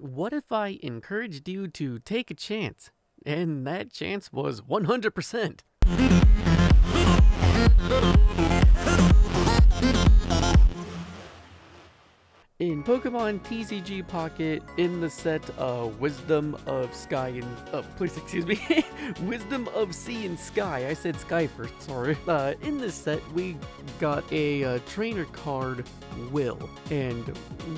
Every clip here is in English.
What if I encouraged you to take a chance, and that chance was 100%? In Pokemon TCG Pocket, in the set Wisdom of Sky and please excuse me, Wisdom of Sea and Sky. I said Sky first, sorry. In this set, we got a trainer card, Will, and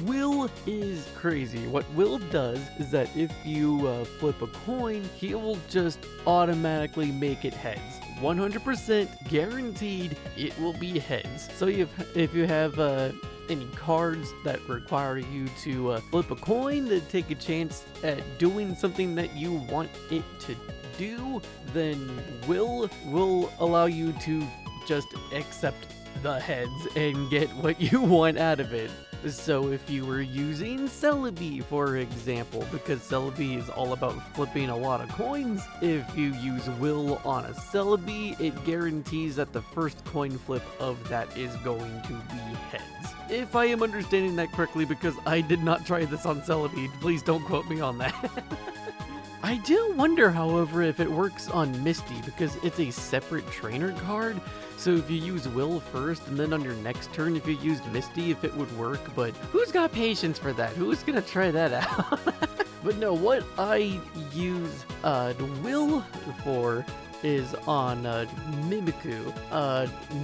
Will is crazy. What Will does is that if you flip a coin, he will just automatically make it heads. 100% guaranteed it will be heads. So if you have any cards that require you to flip a coin to take a chance at doing something that you want it to do, then will allow you to just accept the heads and get what you want out of it. So if you were using Celebi, for example, because Celebi is all about flipping a lot of coins, if you use Will on a Celebi, it guarantees that the first coin flip of that is going to be heads. If I am understanding that correctly, because I did not try this on Celebi, please don't quote me on that. I do wonder, however, if it works on Misty, because it's a separate trainer card. So if you use Will first, and then on your next turn, if you used Misty, if it would work. But who's got patience for that? Who's gonna try that out? But no, what I use Will for is on Mimikyu.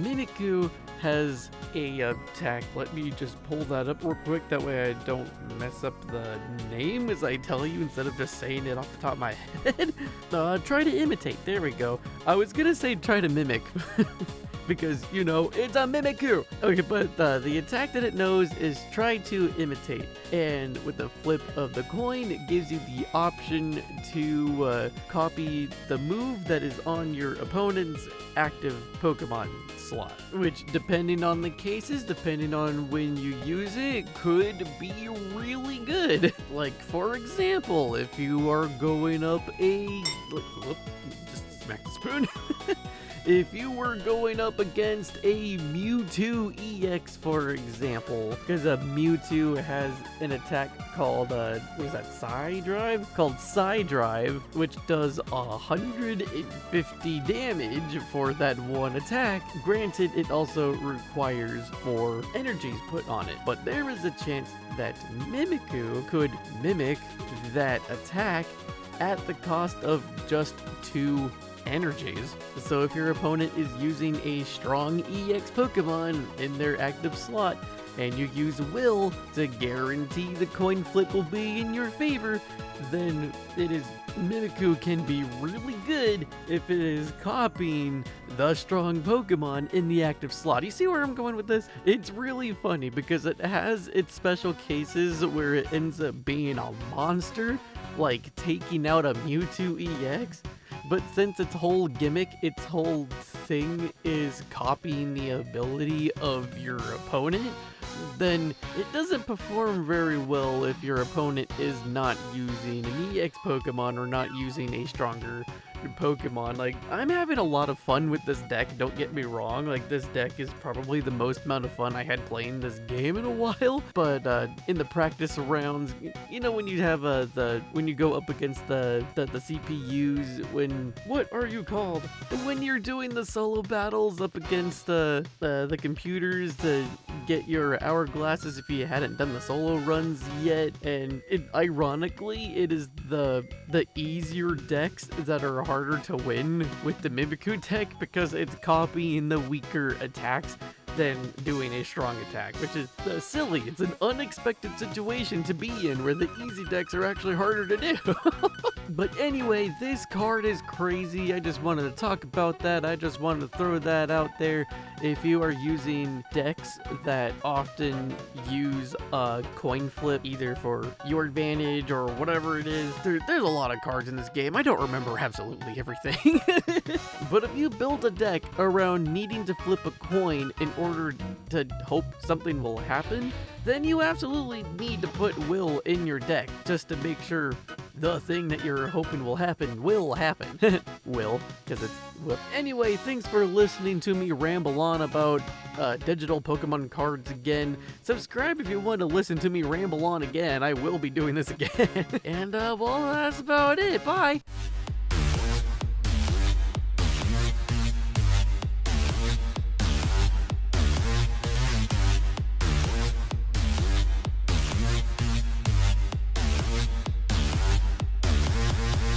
Mimikyu has a attack. Let me just pull that up real quick, that way I don't mess up the name as I tell you instead of just saying it off the top of my head. Try to imitate. There we go. I was gonna say try to mimic. Because, you know, it's a Mimikyu! Okay, but the attack that it knows is try to imitate. And with the flip of the coin, it gives you the option to copy the move that is on your opponent's active Pokemon slot. Which, depending on the cases, depending on when you use it, could be really good. Like, for example, if you are going up just smack the spoon. If you were going up against a Mewtwo EX, for example, because a Mewtwo has an attack called, Psy Drive? Called Psy Drive, which does 150 damage for that one attack. Granted, it also requires 4 energies put on it, but there is a chance that Mimikyu could mimic that attack at the cost of just 2 energies. So if your opponent is using a strong EX Pokemon in their active slot, and you use Will to guarantee the coin flip will be in your favor, then Mimikyu can be really good if it is copying the strong Pokemon in the active slot. You see where I'm going with this? It's really funny because it has its special cases where it ends up being a monster, like taking out a Mewtwo EX. But since its whole gimmick, its whole thing is copying the ability of your opponent, then it doesn't perform very well if your opponent is not using an EX Pokemon or not using a stronger Pokemon. Like, I'm having a lot of fun with this deck, don't get me wrong. Like, this deck is probably the most amount of fun I had playing this game in a while. But in the practice rounds, you know, when you have when you go up against the CPUs, what are you called? When you're doing the solo battles up against the computers to get your hourglasses if you hadn't done the solo runs yet, and ironically, it is the easier decks that are harder to win with the Mimikyu deck because it's copying the weaker attacks than doing a strong attack, which is silly. It's an unexpected situation to be in where the easy decks are actually harder to do. But anyway, this card is crazy. I just wanted to talk about that. I just wanted to throw that out there. If you are using decks that often use a coin flip, either for your advantage or whatever it is, there's a lot of cards in this game. I don't remember absolutely everything. But if you build a deck around needing to flip a coin in order to hope something will happen, then you absolutely need to put Will in your deck just to make sure the thing that you're hoping will happen will happen. Will, because it's will. Anyway, thanks for listening to me ramble on about digital Pokemon cards again. Subscribe if you want to listen to me ramble on again. I will be doing this again. And, well, that's about it. Bye!